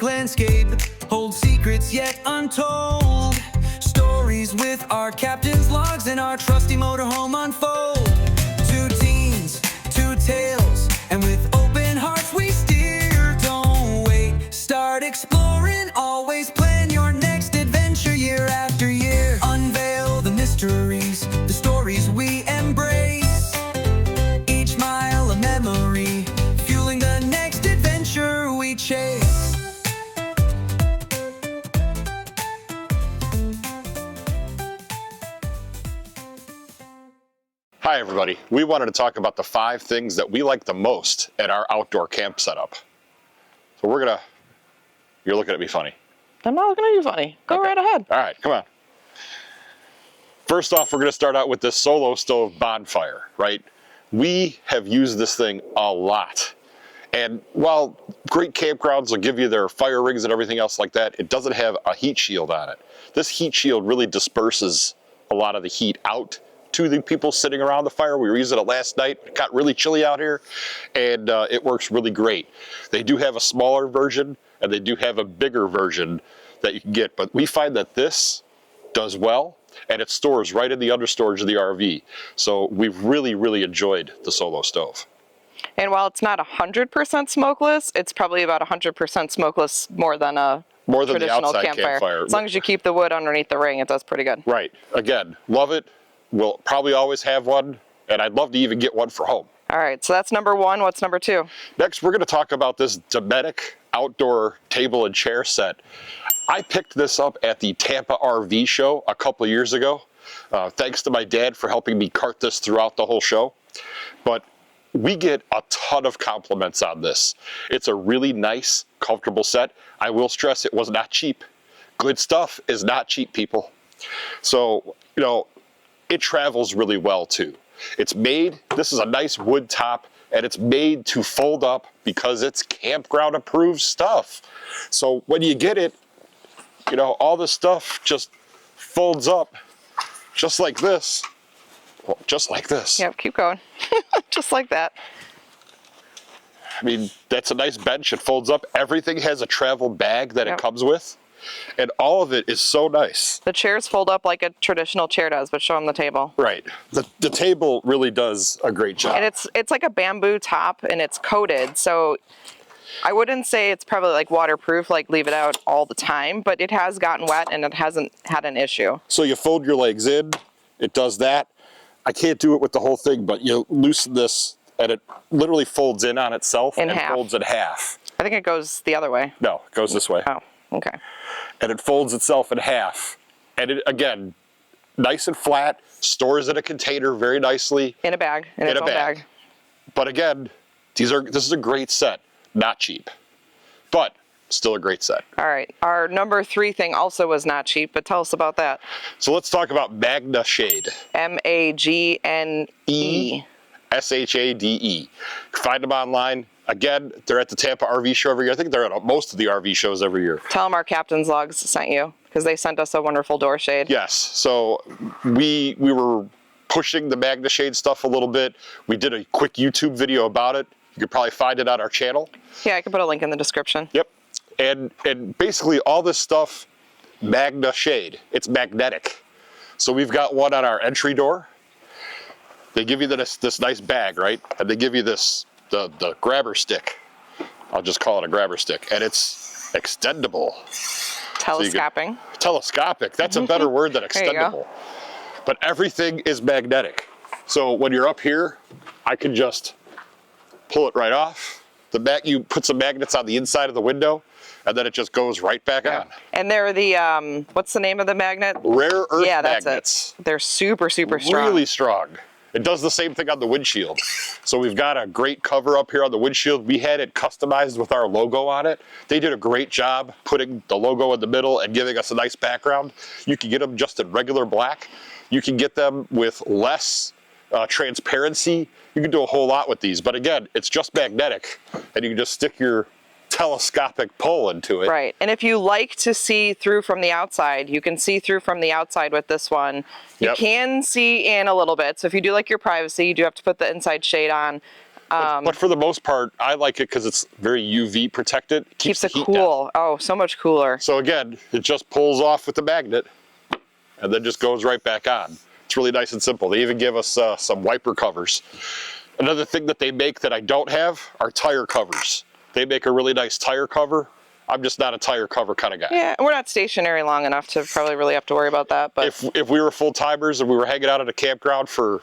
scenic landscape holds secrets yet untold. Stories with our captain's logs and our trusty motorhome unfold. Two teens, two tales, and with open hearts we steer. Don't wait, start exploring, always plan your next adventure year after year. Unveil the mysteries, the stories we embrace. Each mile a memory, fueling the next adventure we chase. Hi everybody, we wanted to talk about the 5 things that we like the most at our outdoor camp setup. So you're looking at me funny. I'm not looking at you funny. Go right ahead. All right, come on. First off, we're gonna start out with this solo stove bonfire, right? We have used this thing a lot. And while great campgrounds will give you their fire rings and everything else like that, it doesn't have a heat shield on it. This heat shield really disperses a lot of the heat out to the people sitting around the fire. We were using it last night. It got really chilly out here, and it works really great. They do have a smaller version, and they do have a bigger version that you can get, but we find that this does well, and it stores right in the understorage of the RV. So we've really, really enjoyed the solo stove. And while it's not 100% smokeless, it's probably about 100% smokeless more than the outside campfire. As long as you keep the wood underneath the ring, it does pretty good. Right. Again, love it. We'll probably always have one, and I'd love to even get one for home. All right, so that's number 1. What's number 2? Next, we're going to talk about this Dometic outdoor table and chair set. I picked this up at the Tampa RV show a couple of years ago. Thanks to my dad for helping me cart this throughout the whole show. But we get a ton of compliments on this. It's a really nice, comfortable set. I will stress it was not cheap. Good stuff is not cheap, people. So, you know, it travels really well too. It's made, this is a nice wood top, and it's made to fold up because it's campground approved stuff. So when you get it, you know, all this stuff just folds up just like this. Well, just like this. Yep, keep going. Just like that. I mean, that's a nice bench. It folds up. Everything has a travel bag that it comes with. And all of it is so nice. The chairs fold up like a traditional chair does, but show them the table. Right. The table really does a great job. And it's like a bamboo top, and it's coated, so I wouldn't say it's probably like waterproof, like leave it out all the time, but it has gotten wet and it hasn't had an issue. So you fold your legs in, it does that. I can't do it with the whole thing, but you loosen this and it literally folds in on itself and folds in half. I think it goes the other way. No, it goes this way. Oh, okay. And it folds itself in half. And it, again, nice and flat, stores in a container very nicely. In a bag, in its own bag. But again, this is a great set, not cheap, but still a great set. All right, our number 3 thing also was not cheap, but tell us about that. So let's talk about Magna Shade. M-A-G-N-E. S-H-A-D-E. Find them online. Again, they're at the Tampa RV show every year. I think they're at most of the RV shows every year. Tell them our captain's logs sent you, because they sent us a wonderful door shade. Yes, so we were pushing the Magna Shade stuff a little bit. We did a quick YouTube video about it. You could probably find it on our channel. Yeah, I can put a link in the description. Yep, and basically all this stuff, Magna Shade, it's magnetic. So we've got one on our entry door. They give you this nice bag, right? And they give you this, the grabber stick. I'll just call it a grabber stick. And it's extendable. Telescoping. So telescopic, that's a better word than extendable. But everything is magnetic. So when you're up here, I can just pull it right off. You put some magnets on the inside of the window, and then it just goes right back on. And they're the, what's the name of the magnet? Rare earth magnets. That's it. They're super, super strong. Really strong. It does the same thing on the windshield. So we've got a great cover up here on the windshield. We had it customized with our logo on it. They did a great job putting the logo in the middle and giving us a nice background. You can get them just in regular black. You can get them with less transparency. You can do a whole lot with these. But again, it's just magnetic, and you can just stick your telescopic pole into it. Right, and if you like to see through from the outside, you can see through from the outside with this one. You can see in a little bit, so if you do like your privacy, you do have to put the inside shade on. But for the most part, I like it because it's very UV protected. Keeps the it heat cool. down. Oh, so much cooler. So again, it just pulls off with the magnet and then just goes right back on. It's really nice and simple. They even give us some wiper covers. Another thing that they make that I don't have are tire covers. They make a really nice tire cover. I'm just not a tire cover kind of guy. Yeah, we're not stationary long enough to probably really have to worry about that. But If we were full-timers and we were hanging out at a campground for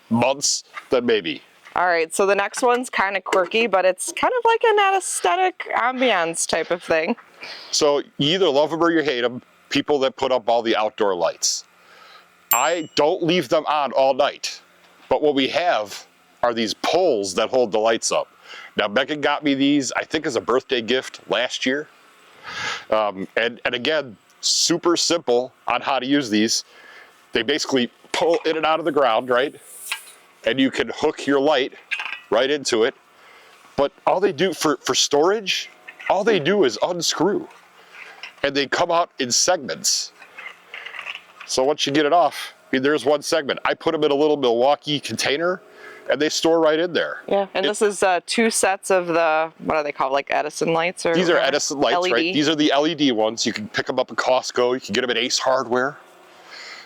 months, then maybe. all right, so the next one's kind of quirky, but it's kind of like an aesthetic ambiance type of thing. So you either love them or you hate them, people that put up all the outdoor lights. I don't leave them on all night, but what we have are these poles that hold the lights up. Now, Megan got me these, I think, as a birthday gift last year. And again, super simple on how to use these. They basically pull in and out of the ground, right? And you can hook your light right into it. But all they do for storage, all they do is unscrew. And they come out in segments. So once you get it off, I mean, there's one segment. I put them in a little Milwaukee container and they store right in there. Yeah, and this is 2 sets of the, what are they called, like Edison lights? Or these are Edison lights, LED. right? These are the LED ones. You can pick them up at Costco. You can get them at Ace Hardware.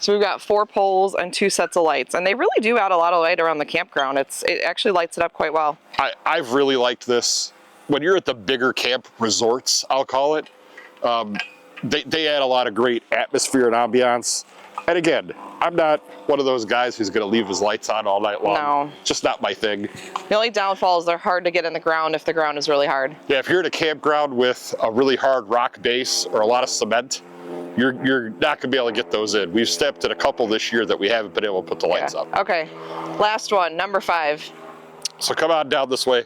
So we've got 4 poles and 2 sets of lights, and they really do add a lot of light around the campground. It actually lights it up quite well. I've really liked this. When you're at the bigger camp resorts, I'll call it, they add a lot of great atmosphere and ambiance. And again, I'm not one of those guys who's going to leave his lights on all night long. No. Just not my thing. The only downfall is they're hard to get in the ground if the ground is really hard. Yeah, if you're at a campground with a really hard rock base or a lot of cement, you're not going to be able to get those in. We've stepped at a couple this year that we haven't been able to put the lights up. Okay, last one, number 5. So come on down this way.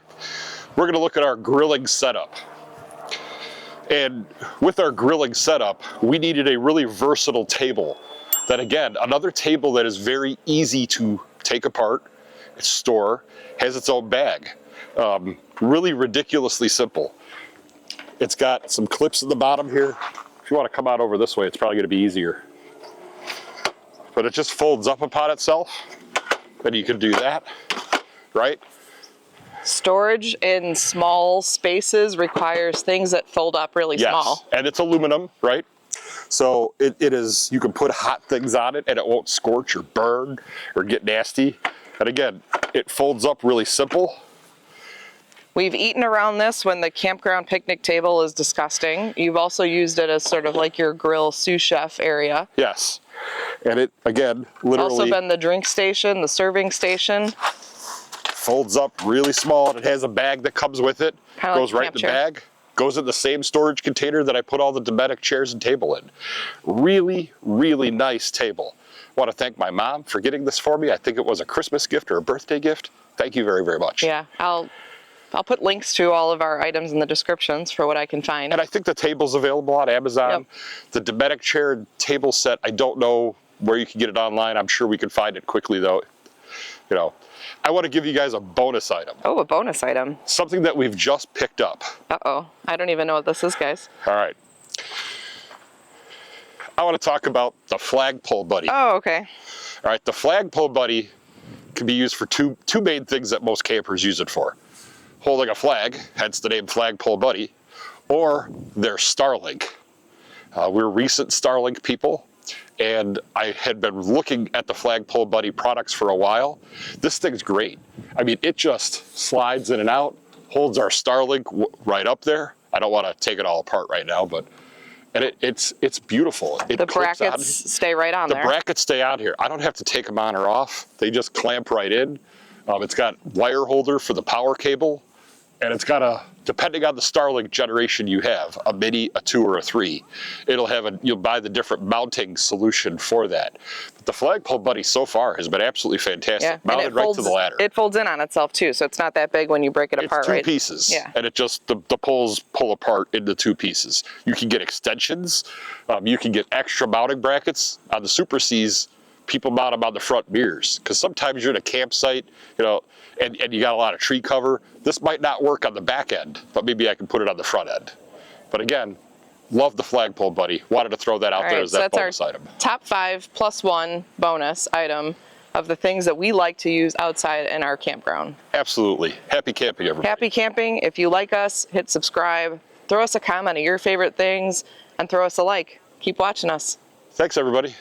We're going to look at our grilling setup. And with our grilling setup, we needed a really versatile table. That again, another table that is very easy to take apart, store, has its own bag. Really ridiculously simple. It's got some clips in the bottom here. If you want to come out over this way, it's probably going to be easier. But it just folds up upon itself, and you can do that, right? Storage in small spaces requires things that fold up really small. Yes, and it's aluminum, right? So it is, you can put hot things on it and it won't scorch or burn or get nasty. And again, it folds up really simple. We've eaten around this when the campground picnic table is disgusting. You've also used it as sort of like your grill sous chef area. Yes. And it, again, literally also been the drink station, the serving station. Folds up really small and it has a bag that comes with it. Kinda goes like right in the chair. bag. Goes in the same storage container that I put all the Dometic chairs and table in. Really, really nice table. I want to thank my mom for getting this for me. I think it was a Christmas gift or a birthday gift. Thank you very, very much. Yeah, I'll put links to all of our items in the descriptions for what I can find. And I think the table's available on Amazon. Yep. The Dometic chair and table set, I don't know where you can get it online. I'm sure we can find it quickly though. You know, I want to give you guys a bonus item. Oh, a bonus item. Something that we've just picked up. Uh-oh, I don't even know what this is, guys. All right. I want to talk about the flagpole buddy. Oh, okay. All right, the flagpole buddy can be used for two main things that most campers use it for. Holding a flag, hence the name flagpole buddy, or their Starlink. We're recent Starlink people, and I had been looking at the flagpole buddy products for a while. This thing's great. I mean, it just slides in and out, holds our Starlink right up there. I don't want to take it all apart right now, but it's beautiful. The brackets stay right on there. The brackets stay on here. I don't have to take them on or off. They just clamp right in. It's got wire holder for the power cable, and it's got a, depending on the Starlink generation you have, a mini, a 2, or a 3. It'll have you'll buy the different mounting solution for that. But the flagpole buddy so far has been absolutely fantastic. Yeah, Mounted right to the ladder. It folds in on itself too, so it's not that big when you break it apart, right? It's 2 pieces, yeah. And it just, the poles pull apart into 2 pieces. You can get extensions, you can get extra mounting brackets. On the Super Cs, people mount them on the front mirrors, because sometimes you're in a campsite, you know, and you got a lot of tree cover. This might not work on the back end, but maybe I can put it on the front end. But again, love the flagpole buddy. Wanted to throw that out there as that bonus item. Top 5 plus 1 bonus item. of the things that we like to use outside in our campground. Absolutely. Happy camping, everybody. Happy camping. If you like us, hit subscribe, throw us a comment of your favorite things, and throw us a like. Keep watching us. Thanks, everybody.